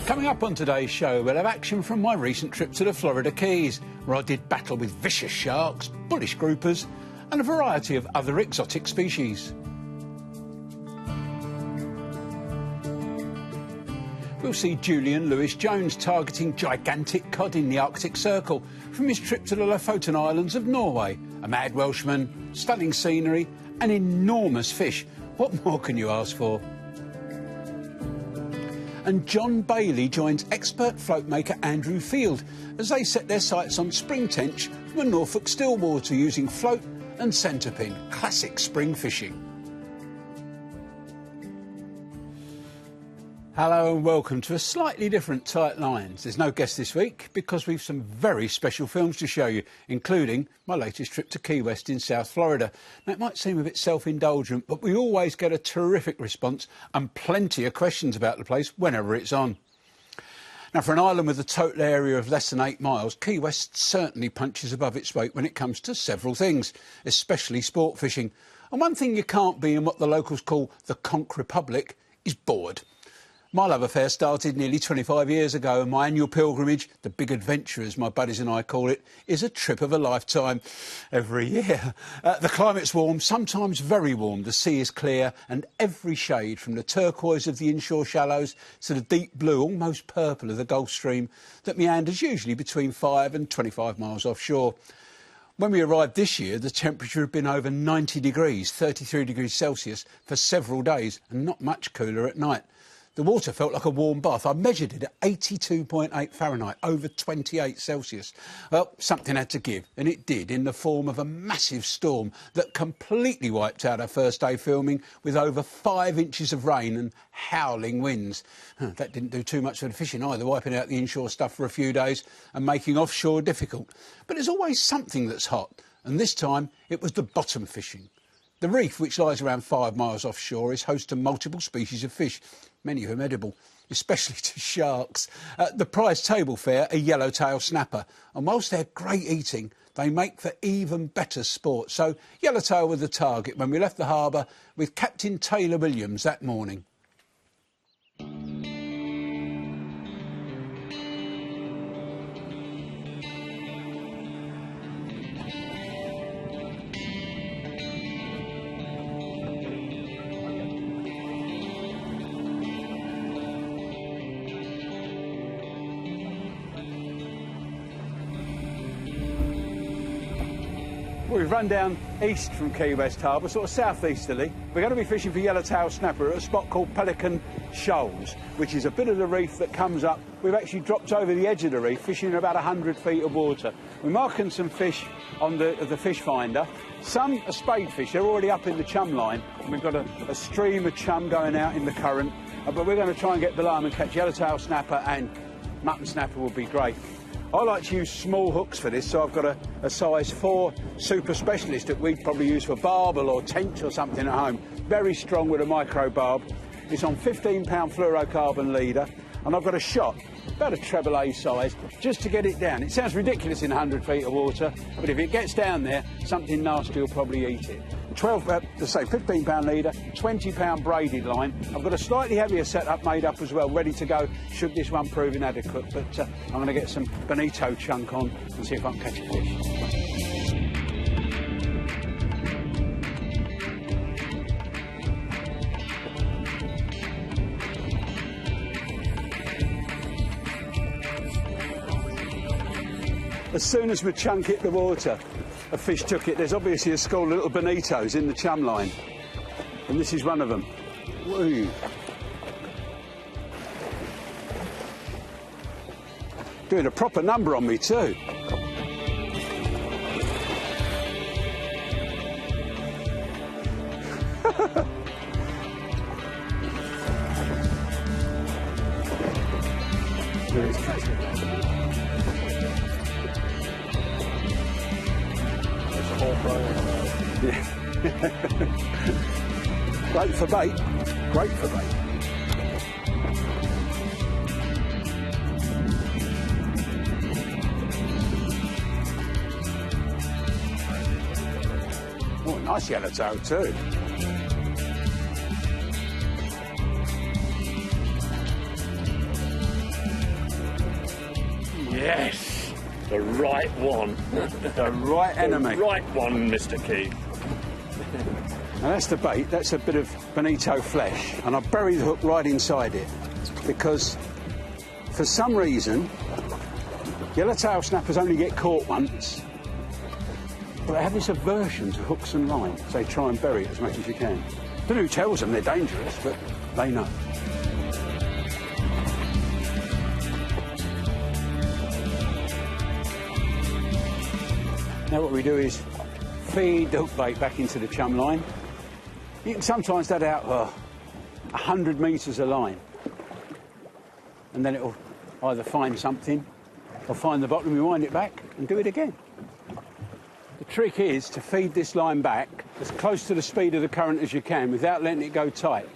Coming up on today's show, we'll have action from my recent trip to the Florida Keys, where I did battle with vicious sharks, bullish groupers, and a variety of other exotic species. We'll see Julian Lewis Jones targeting gigantic cod in the Arctic Circle from his trip to the Lofoten Islands of Norway. A mad Welshman, stunning scenery, and enormous fish. What more can you ask for? And John Bailey joins expert float maker Andrew Field as they set their sights on spring tench from a Norfolk Stillwater using float and centrepin. Classic spring fishing. Hello and welcome to a slightly different Tight Lines. There's no guest this week because we've some very special films to show you, including my latest trip to Key West in South Florida. Now, it might seem a bit self-indulgent, but we always get a terrific response and plenty of questions about the place whenever it's on. Now, for an island with a total area of less than 8 miles, Key West certainly punches above its weight when it comes to several things, especially sport fishing. And one thing you can't be in what the locals call the Conch Republic is bored. My love affair started nearly 25 years ago, and my annual pilgrimage, the big adventure as my buddies and I call it, is a trip of a lifetime every year. The climate's warm, sometimes very warm, the sea is clear, and every shade from the turquoise of the inshore shallows to the deep blue, almost purple of the Gulf Stream that meanders usually between 5 and 25 miles offshore. When we arrived this year, the temperature had been over 90 degrees, 33 degrees Celsius, for several days, and not much cooler at night. The water felt like a warm bath. I measured it at 82.8 Fahrenheit, over 28 Celsius. Well, something had to give, and it did, in the form of a massive storm that completely wiped out our first day filming with over 5 inches of rain and howling winds. That didn't do too much for the fishing either, wiping out the inshore stuff for a few days and making offshore difficult. But there's always something that's hot, and this time it was the bottom fishing. The reef, which lies around 5 miles offshore, is host to multiple species of fish, many of them edible, especially to sharks. The prize table fare, a yellowtail snapper, and whilst they're great eating, they make for even better sport. So yellowtail were the target when we left the harbour with Captain Taylor Williams that morning. We've run down east from Key West Harbour, sort of southeasterly. We're going to be fishing for yellowtail snapper at a spot called Pelican Shoals, which is a bit of the reef that comes up. We've actually dropped over the edge of the reef, fishing in about 100 feet of water. We're marking some fish on the fish finder. Some are spade fish, they're already up in the chum line. And we've got a stream of chum going out in the current. But we're going to try and get below them and catch yellowtail snapper, and mutton snapper would be great. I like to use small hooks for this, so I've got a size 4 super specialist that we'd probably use for barbel or tench or something at home. Very strong with a micro barb. It's on 15-pound fluorocarbon leader, and I've got a shot, about a treble A size, just to get it down. It sounds ridiculous in 100 feet of water, but if it gets down there, something nasty will probably eat it. 15-pound leader, 20-pound braided line. I've got a slightly heavier setup made up as well, ready to go should this one prove inadequate. But I'm going to get some bonito chunk on and see if I can catch a fish. As soon as my chunk hit the water, a fish took it. There's obviously a school of little bonitos in the chum line, and this is one of them. Woo. Doing a proper number on me too. Yeah. Great for bait. Great for bait. Oh, nice yellowtail too. Yes, the right one. The right enemy. The right one, Mr. Key. Now that's the bait, that's a bit of bonito flesh, and I bury the hook right inside it because for some reason yellowtail snappers only get caught once, but they have this aversion to hooks and line, so they try and bury it as much as you can. I don't know who tells them they're dangerous, but they know. Now what we do is feed the hook bait back into the chum line. You can sometimes let out 100 metres of line, and then it'll either find something or find the bottom, you wind it back and do it again. The trick is to feed this line back as close to the speed of the current as you can without letting it go tight.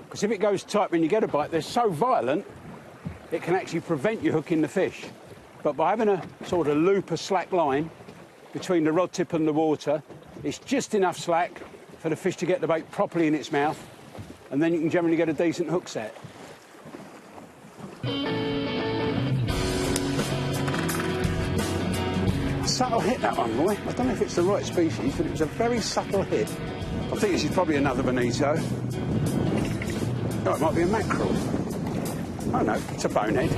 Because if it goes tight when you get a bite, they're so violent, it can actually prevent you hooking the fish. But by having a sort of loop of slack line between the rod tip and the water, it's just enough slack for the fish to get the bait properly in its mouth, and then you can generally get a decent hook set. Subtle hit, that one, Roy. I don't know if it's the right species, but it was a very subtle hit. I think this is probably another bonito. Oh, it might be a mackerel. Oh no, it's a bonehead.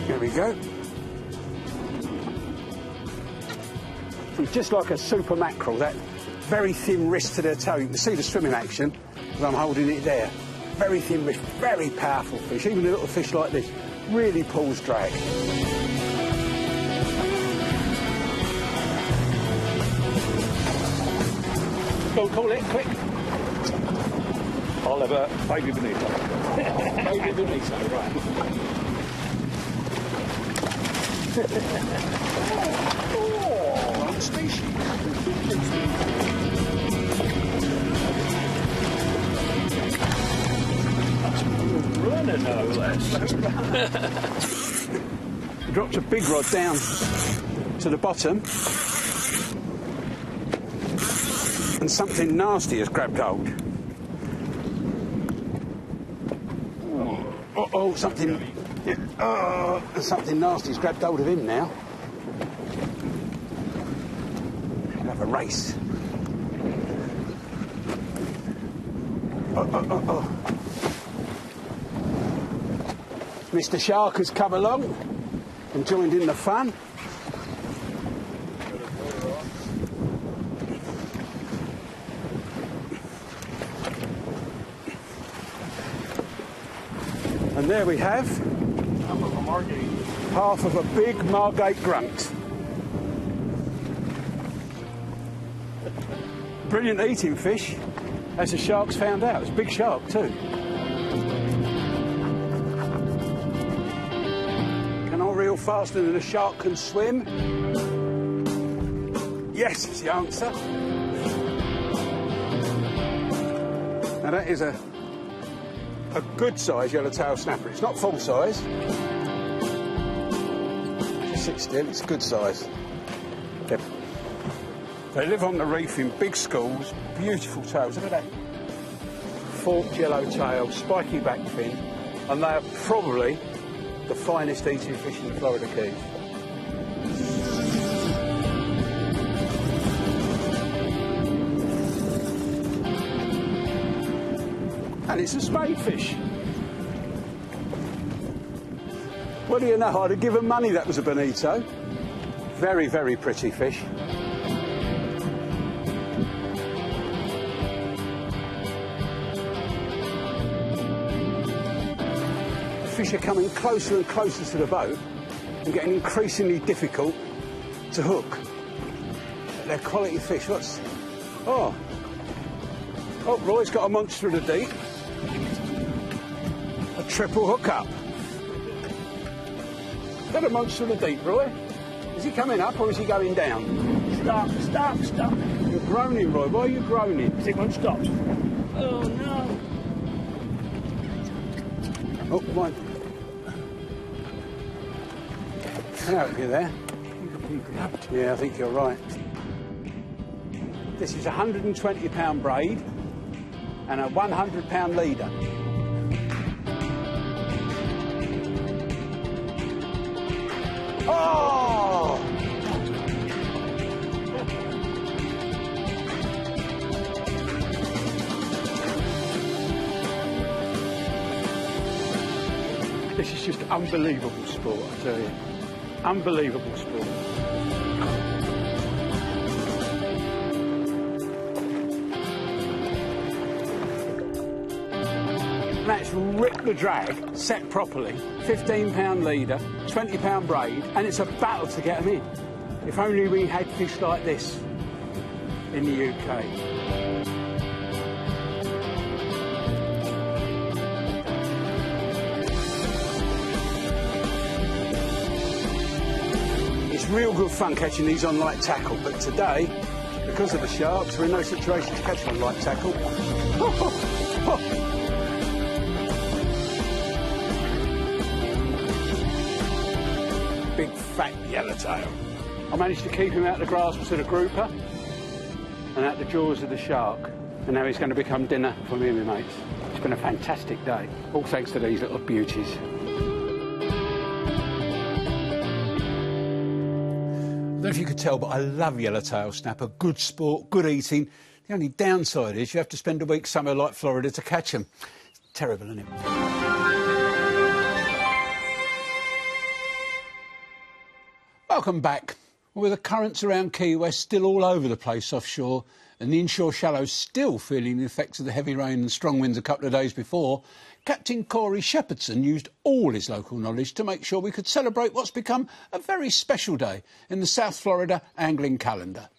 There we go. It's just like a super mackerel, that very thin wrist to their toe. You can see the swimming action as I'm holding it there. Very thin wrist, very powerful fish. Even a little fish like this really pulls drag. Go and call it, quick. I'll have a baby bonito. Baby bonito, right. Oh, wrong species. Runner, no less. He dropped a big rod down to the bottom, and something nasty has grabbed hold. Oh, something. Oh, something nasty's grabbed hold of him now. We'll have a race. Oh. Mr. Shark has come along and joined in the fun. And there we have half of a big Margate grunt. Brilliant eating fish, as the sharks found out. It's a big shark too. Can I reel faster than a shark can swim? Yes, is the answer. Now that is a good size yellowtail snapper. It's not full size. Just sit still, it's good size. They live on the reef in big schools, beautiful tails. Look at that. Forked yellowtail, spiky back fin, and they are probably the finest eating fish in the Florida Keys. And it's a spadefish. What do you know? I'd have given money that was a bonito. Very, very pretty fish. Fish are coming closer and closer to the boat and getting increasingly difficult to hook. They're quality fish. Oh, Roy's got a monster of the deep. A triple hookup. Got a monster of the deep, Roy. Is he coming up or is he going down? Stop. You're groaning, Roy. Why are you groaning? It won't stop. Oh, no. Oh, mine. Can I help you there? Yeah, I think you're right. This is a £120 braid and a £100 leader. Oh! This is just unbelievable sport, I tell you. Unbelievable sport. That's rip the drag, set properly, £15 leader, £20 braid, and it's a battle to get them in. If only we had fish like this in the UK. It's real good fun catching these on light tackle, but today, because of the sharks, we're in no situation to catch them on light tackle. Big fat yellowtail. I managed to keep him out the grasp of the grouper and out the jaws of the shark, and now he's going to become dinner for me and my mates. It's been a fantastic day, all thanks to these little beauties. I don't know if you could tell, but I love yellowtail snapper. Good sport, good eating. The only downside is you have to spend a week somewhere like Florida to catch them. It's terrible, isn't it? Welcome back. Well, with the currents around Key West still all over the place offshore and the inshore shallows still feeling the effects of the heavy rain and strong winds a couple of days before, Captain SIvertzen used all his local knowledge to make sure we could celebrate what's become a very special day in the South Florida angling calendar.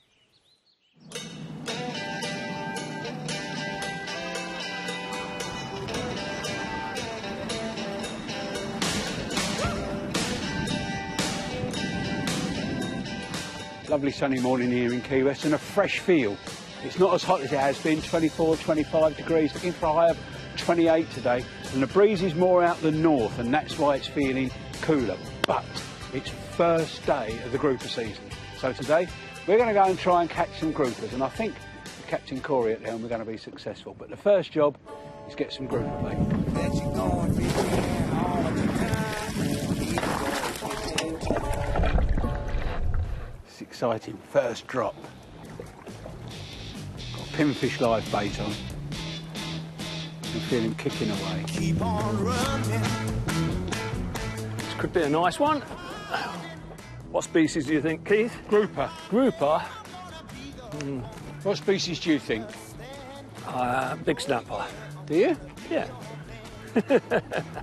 Lovely sunny morning here in Key West and a fresh feel. It's not as hot as it has been, 24, 25 degrees, looking for a high of 28 today. And the breeze is more out the north and that's why it's feeling cooler. But it's first day of the grouper season. So today we're going to go and try and catch some groupers. And I think with Captain Corey at the helm we're going to be successful. But the first job is get some grouper bait. Exciting first drop. Got pinfish live bait on. And feel him kicking away. Keep on running. This could be a nice one. What species do you think, Keith? Grouper. Grouper? What species do you think? Big snapper. Do you? Yeah.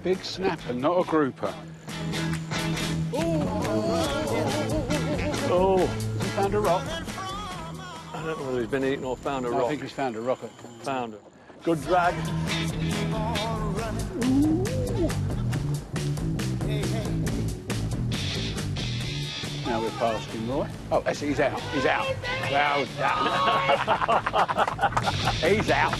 Big snapper, not a grouper. Oh. Has he found a rock? I don't know whether he's been eaten or found a rock. I think he's found a rock. Found it. Good drag. Now we're past him, Roy. Oh, that's it, he's out. He's out. Well done. He's out.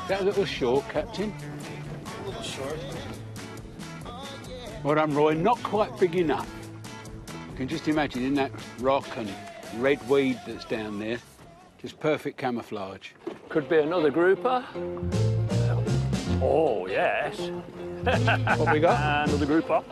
That a little short, Captain? A little short. Well done, Roy. Not quite big enough. You can just imagine in that rock and red weed that's down there. Just perfect camouflage. Could be another grouper. Oh, yes. What we got? Another grouper.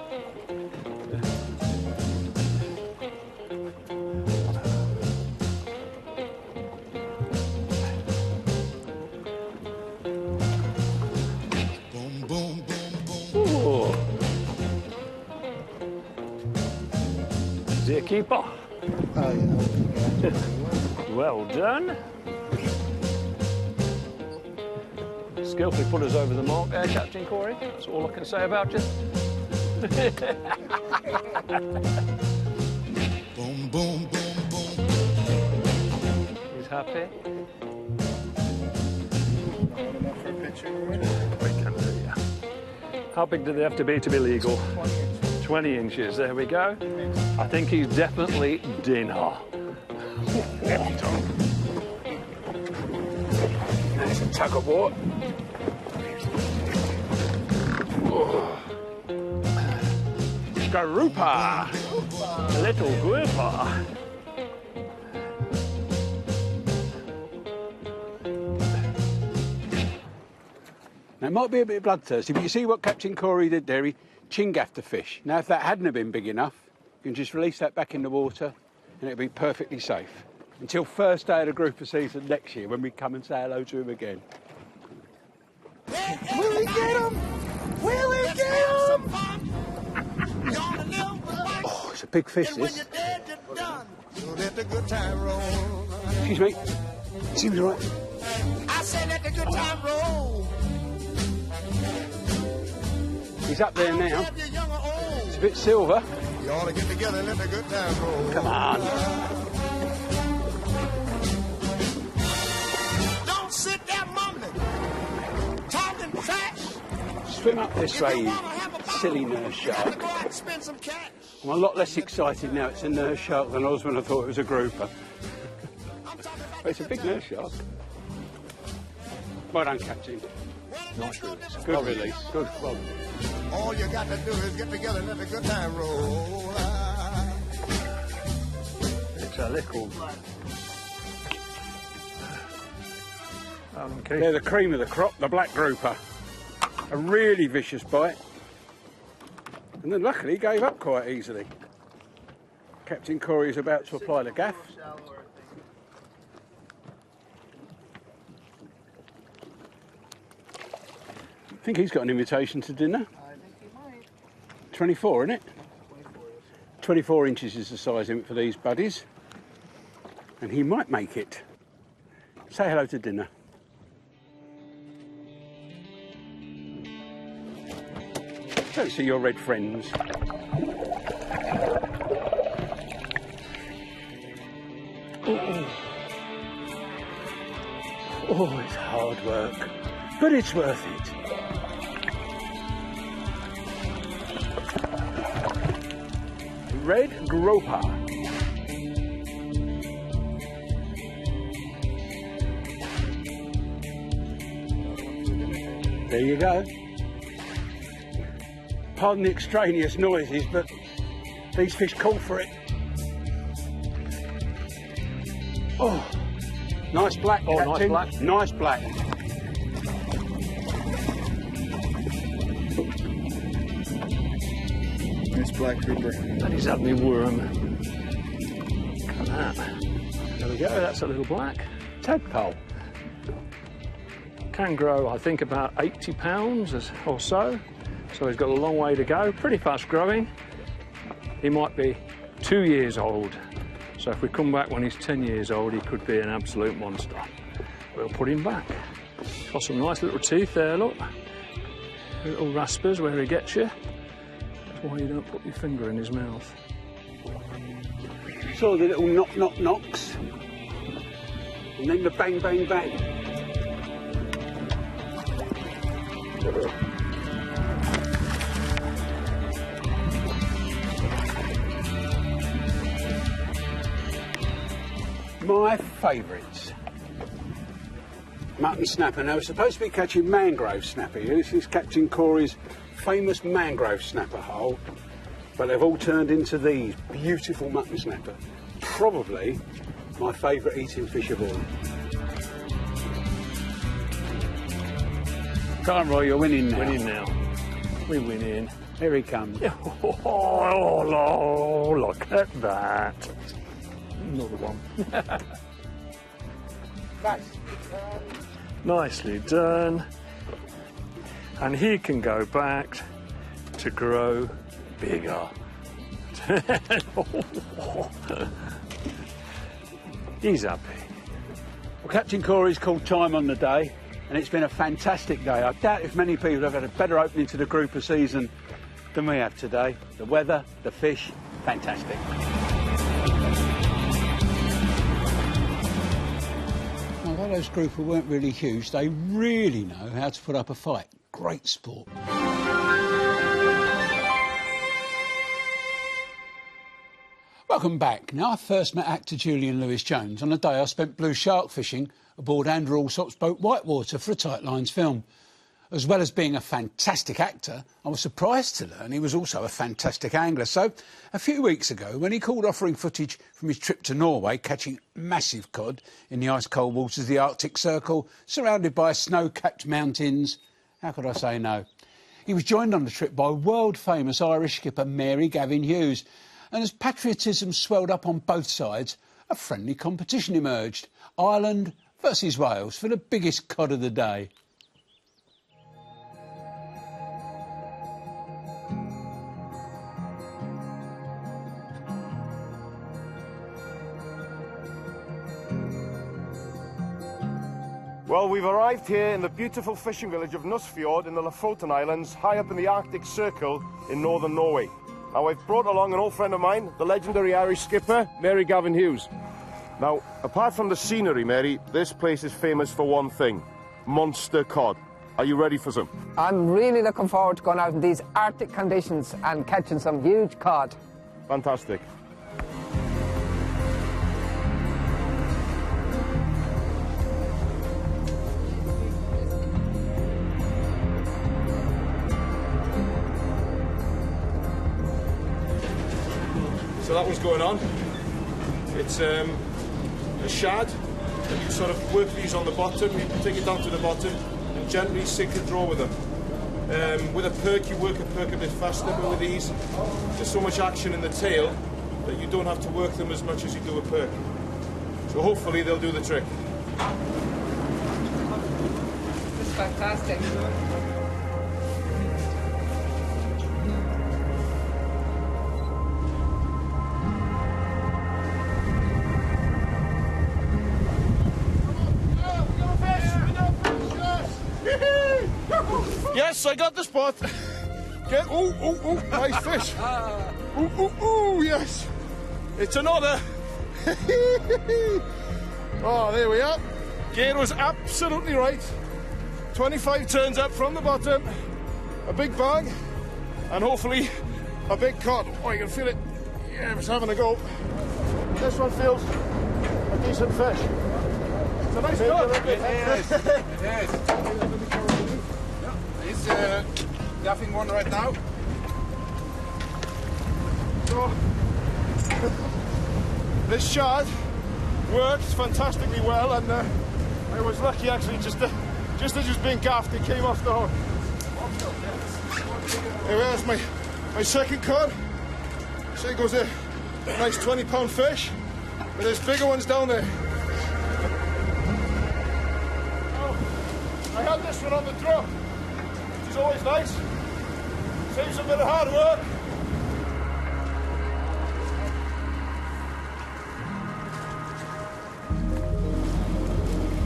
Is he a keeper? Oh, yeah. Well done. Skillfully put us over the mark there, Captain Corey. That's all I can say about you. Boom, boom, boom, boom. He's happy. For a picture. We can do, yeah. How big do they have to be legal? 20 inches, there we go. I think he's definitely dinner. tug of war. Garupa, Little grouper. Now, it might be a bit bloodthirsty, but you see what Captain Corey did there? He chingaffed the fish. Now, if that hadn't have been big enough, you can just release that back in the water and it'll be perfectly safe. Until first day of the grouper season next year, when we come and say hello to him again. Will he get him? Will he get him? Oh, it's a big fish, this. So let the good time roll. Excuse me. Seems all right. I said let the good time roll. He's up there now. It's a bit silver. You ought to get together and let the good time roll. Come on. Don't sit there mumbling, talking trash. Swim up this way, you silly nurse shark. Go out and spend some cash. I'm a lot less excited now it's a nurse shark than I was when I thought it was a grouper. But it's a big nurse shark. Well done, Captain. Nice release. Good release. Good. Well, All you got to do is get together and let the good time roll. It's a little. Okay. they're the cream of the crop, the black grouper. A really vicious bite. And then luckily he gave up quite easily. Captain Corey is about to apply the gaff. I think he's got an invitation to dinner. I think he might. 24, isn't it? 24 years. 24 inches is the size limit for these buddies. And he might make it. Say hello to dinner. Don't see your red friends. Oh, it's hard work, but it's worth it. Red grouper. There you go. Pardon the extraneous noises, but these fish call for it. Oh, nice black, Oh, nice Captain. black. Nice black. Nice black grouper. That is ugly worm. Look at that. There we go, that's a little black. Tadpole. Can grow, I think, about 80 pounds or so. So he's got a long way to go, pretty fast growing. He might be 2 years old. So if we come back when he's 10 years old, he could be an absolute monster. We'll put him back. Got some nice little teeth there, look. Little raspers where he gets you. That's why you don't put your finger in his mouth. Saw the little knock, knock, knocks. And then the bang, bang, bang. My favourites. Mutton snapper. Now, we're supposed to be catching mangrove snapper here. This is Captain Corey's famous mangrove snapper hole. But they've all turned into these beautiful mutton snapper. Probably my favourite eating fish of all. Come on, Roy, you're winning now. Winning now. We're winning. Here he comes. Oh, look at that. Another one. Nicely done. And he can go back to grow bigger. He's happy. Well, Captain Corey's called time on the day, and it's been a fantastic day. I doubt if many people have had a better opening to the grouper season than we have today. The weather, the fish, fantastic. Although those grouper weren't really huge, they really know how to put up a fight. Great sport. Welcome back. Now, I first met actor Julian Lewis Jones on a day I spent blue shark fishing aboard Andrew Alsop's boat Whitewater for a Tight Lines film. As well as being a fantastic actor, I was surprised to learn he was also a fantastic angler. So, a few weeks ago, when he called offering footage from his trip to Norway, catching massive cod in the ice-cold waters of the Arctic Circle, surrounded by snow-capped mountains, how could I say no? He was joined on the trip by world-famous Irish skipper Mary Gavin Hughes, and as patriotism swelled up on both sides, a friendly competition emerged. Ireland versus Wales for the biggest cod of the day. Well, we've arrived here in the beautiful fishing village of Nusfjord in the Lofoten Islands, high up in the Arctic Circle in northern Norway. Now, I've brought along an old friend of mine, the legendary Irish skipper, Mary Gavin Hughes. Now, apart from the scenery, Mary, this place is famous for one thing: monster cod. Are you ready for some? I'm really looking forward to going out in these Arctic conditions and catching some huge cod. Fantastic. So that was going on. It's a shad, and you sort of work these on the bottom, you take it down to the bottom, and gently sink and draw with them. With a perk, you work a perk a bit faster, but with these, there's so much action in the tail that you don't have to work them as much as you do a perk. So hopefully they'll do the trick. This is fantastic. Yes, I got the spot. Nice fish. Yes. It's another. Oh, there we are. Geir was absolutely right. 25 turns up from the bottom, a big bag, and hopefully a big cod. Oh, you can feel it. Yeah, it's having a go. This one feels a decent fish. It's a nice cod. Yes. He's gaffing one right now. So, this shad worked fantastically well, and I was lucky actually just as it was being gaffed, it came off the hook. There's my second cod. So there goes a nice 20-pound fish, but there's bigger ones down there. I had this one on the drop, which is always nice. Saves a bit of hard work.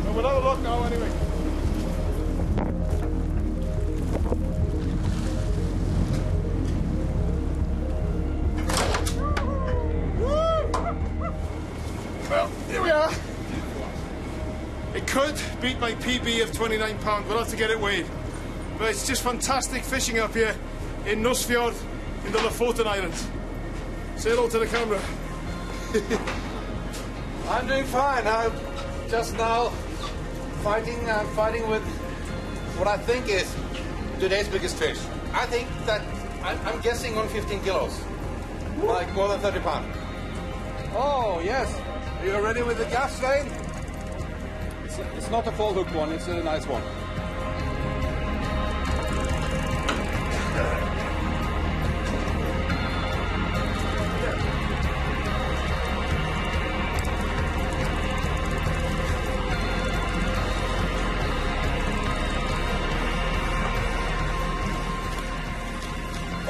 So we'll have a look now anyway. Well, here we are. It could beat my PB of 29 pounds. We'll have to get it weighed. But it's just fantastic fishing up here in Nusfjord in the Lofoten Islands. Say hello to the camera. I'm doing fine. I'm just now fighting with what I think is today's biggest fish. I think that I'm guessing on 15 kilos, like more than 30 pounds. Oh yes. Are you ready with the gaff strain? It's not a full hook one. It's a nice one.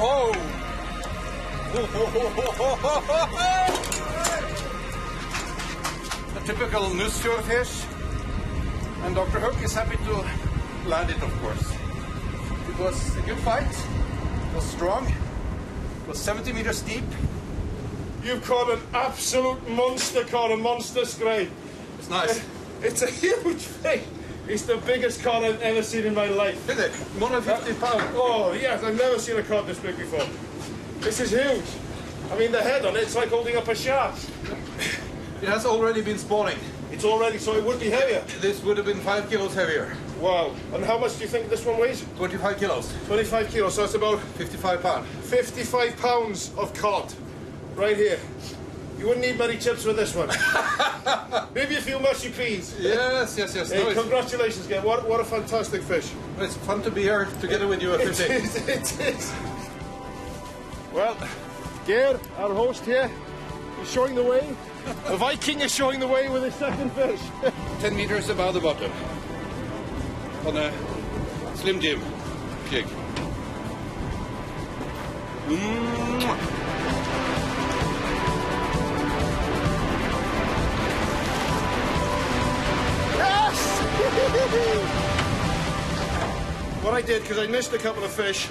Oh! The typical Nusfjord fish, and Dr. Hook is happy to land it, of course. It was a good fight, it was strong, it was 70 meters deep. You've caught an absolute monster cod, a monster scrape. It's nice. It's a huge fish. It's the biggest cod I've ever seen in my life. Is it? More than 50 pounds. Oh, yes, I've never seen a cod this big before. This is huge. I mean, the head on it's like holding up a shaft. It has already been spawning. It's all ready, so it would be heavier. This would have been 5 kilos heavier. Wow. And how much do you think this one weighs? 25 kilos. 25 kilos, so that's about 55 pounds. 55 pounds of cod. Right here. You wouldn't need many chips with this one. Maybe a few mushy peas. Yes. Hey, No, congratulations, Geir. What a fantastic fish. it's fun to be here together with you every day. It is. Well, Geir, our host here, is showing the way. The Viking is showing the way with his second fish. 10 meters above the bottom. On a Slim Jim jig. What I did, because I missed a couple of fish,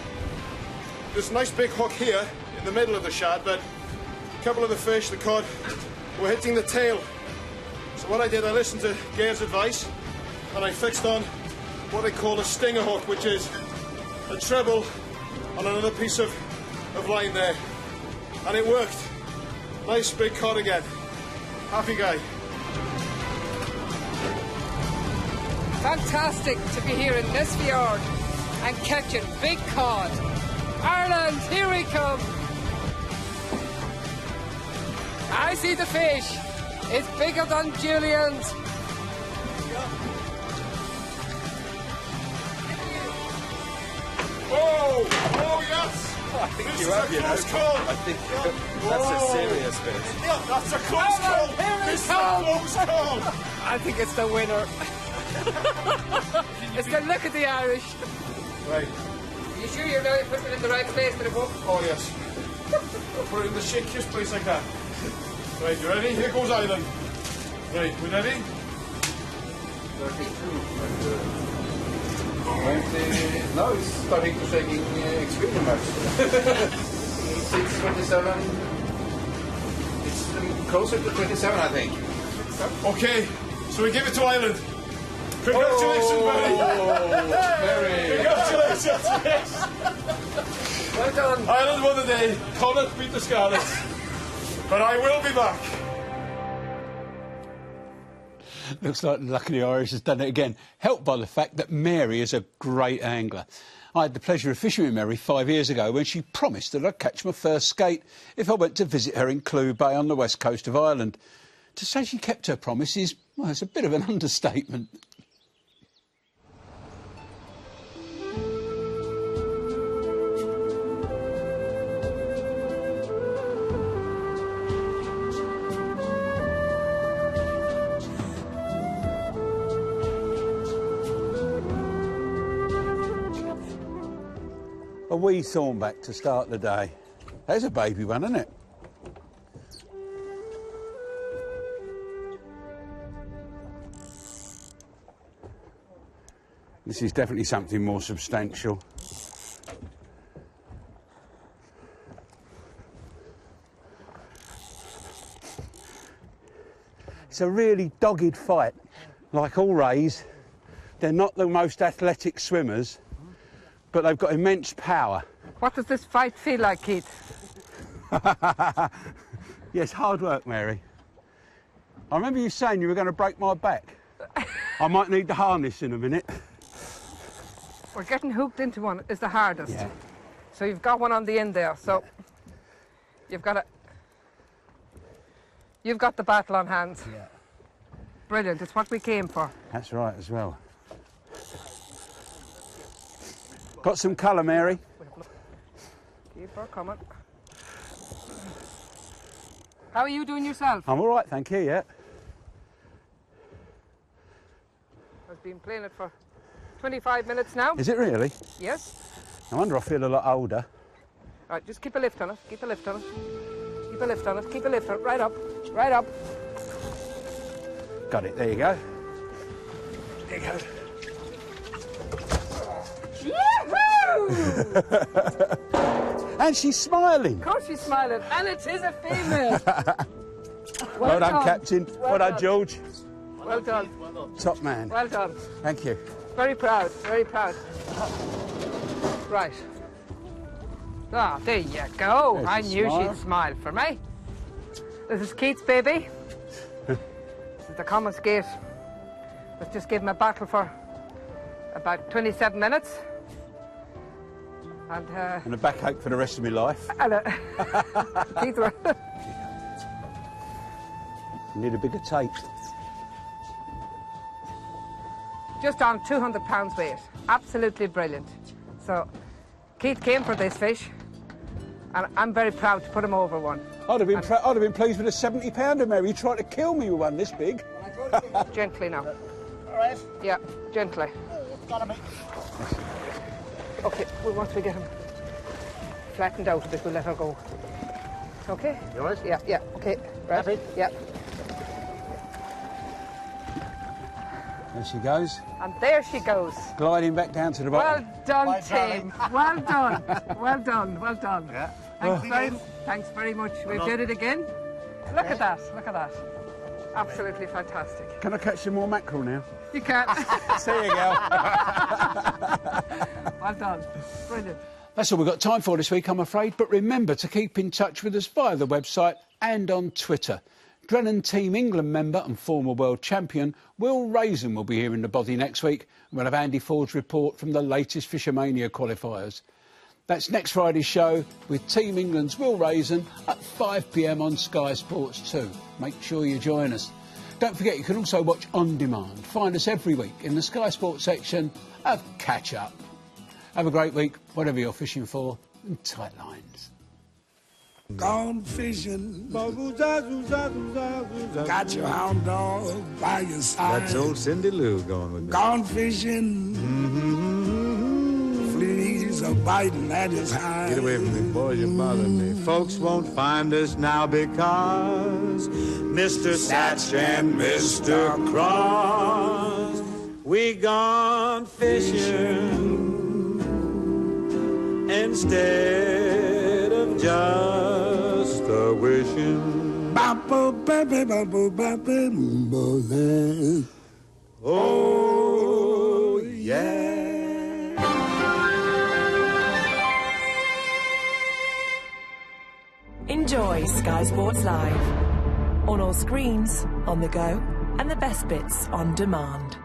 this nice big hook here in the middle of the shad, but a couple of the fish, the cod, were hitting the tail. So what I did, I listened to Geir's advice, and I fixed on what they call a stinger hook, which is a treble on another piece of line there. And it worked. Nice big cod again. Happy guy. Fantastic to be here in Nusfjord and catching big cod. Ireland, here we come. I see the fish. It's bigger than Julian's. Oh! Oh, yes! I think This you is have, a you know. close call. I think that's a serious fish. Yeah, that's a close call. Here we This is a come. close call. I think it's the winner. It's the look at the Irish. Right. You sure you know you put it in the right place for the book? Oh, yes. I'll put it in the shakiest place I can. Right, you ready? Here goes Ireland. Right, we ready? 32. Now it's starting to shaking extremely much. 6:27. It's closer to 27, I think. Okay, so we give it to Ireland. Congratulations, Mary. Congratulations, yes. Well done. Ireland won the day. Connacht beat the Scarlets. But I will be back. Looks like the luck of the Irish has done it again, helped by the fact that Mary is a great angler. I had the pleasure of fishing with Mary 5 years ago when she promised that I'd catch my first skate if I went to visit her in Clew Bay on the west coast of Ireland. To say she kept her promise is, well, it's a bit of an understatement. A wee thornback to start the day. There's a baby one, isn't it? This is definitely something more substantial. It's a really dogged fight. Like all rays, they're not the most athletic swimmers, but they've got immense power. What does this fight feel like, Keith? Yes, hard work, Mary. I remember you saying you were going to break my back. I might need the harness in a minute. We're getting hooked into one is the hardest. Yeah. So you've got one on the end there. So you've got the battle on hands. Yeah. Brilliant. It's what we came for. That's right as well. Got some colour, Mary? Keep her coming. How are you doing yourself? I'm all right, thank you, yeah. I've been playing it for 25 minutes now. Is it really? Yes. No wonder I feel a lot older. All right, just keep a lift on it. Keep a lift on it. Keep a lift on it. Keep a lift on it. Right up. Right up. Got it, there you go. There you go. Yahoo! And she's smiling. Of course she's smiling. And it is a female. Well done, Captain. Well done, George. Well done. Top man. Well done. Thank you. Very proud. Very proud. Right. Ah, there you go. There's I a knew smile. she'd smile for me. This is Keith's baby. This is the Commons Gate. Let's just give him a battle for about 27 minutes. And a backache for the rest of my life. And teeth were... Need a bigger tape. Just on 200 pounds weight. Absolutely brilliant. So Keith came for this fish, and I'm very proud to put him over one. I'd have been pleased with a 70-pounder, Mary. You tried to kill me with one this big. Gently now. All right. Yeah, gently. Got him. Okay, well, once we get him flattened out a bit, we'll let her go. Okay? You all right? Yeah, okay. Right? Happy? Yeah. There she goes. And there she goes. Gliding back down to the bottom. Well done, Bye, team. Well done. Well done. Well done. Yeah. Thanks very much. We did it again. Look at that. Look at that. Absolutely fantastic. Can I catch some more mackerel now? You can't. There you go. Well done. Brilliant. That's all we've got time for this week, I'm afraid. But remember to keep in touch with us via the website and on Twitter. Drennan Team England member and former world champion Will Raisin will be here in the body next week, and we'll have Andy Ford's report from the latest Fishermania qualifiers. That's next Friday's show with Team England's Will Raisin at 5 p.m. on Sky Sports 2. Make sure you join us. Don't forget you can also watch on demand. Find us every week in the Sky Sports section of Catch Up. Have a great week, whatever you're fishing for, and tight lines. Gone fishing, got your hound dog by your side. That's old Cindy Lou going with me. Gone fishing, fleas are biting at his hide. Get away from me, boys, you're bothering me. Folks won't find us now because Mr. Satch and Mr. Cross, we gone fishing instead of just a wishing. Oh, yeah. Enjoy Sky Sports Live. On all screens, on the go, and the best bits on demand.